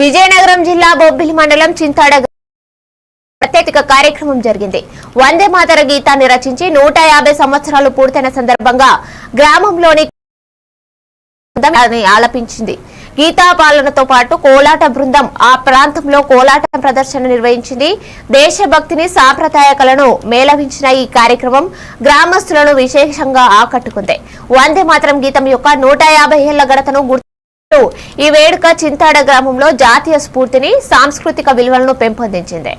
విజయనగరం జిల్లా బొబ్బిలి మండలం చింతాడ ప్రత్యేక కార్యక్రమం జరిగింది. వందే మాతర గీతాన్ని రచించి 150 సంవత్సరాలు పూర్తయిన సందర్భంగా గ్రామంలోని ఆలపించింది. గీతా పాలనతో పాటు కోలాట బృందం ఆ ప్రాంతంలో కోలాట ప్రదర్శన నిర్వహించింది. దేశభక్తిని సాంప్రదాయ కళను మేళవించిన ఈ కార్యక్రమం గ్రామస్తులను విశేషంగా ఆకట్టుకుంది. వందే మాతరం గీతం యొక్క 150 ఏళ్ల గడతను గుర్తు ఈ వేడుక చింతాడ గ్రామంలో జాతీయ స్ఫూర్తిని, సాంస్కృతిక విలువలను పెంపొందించింది.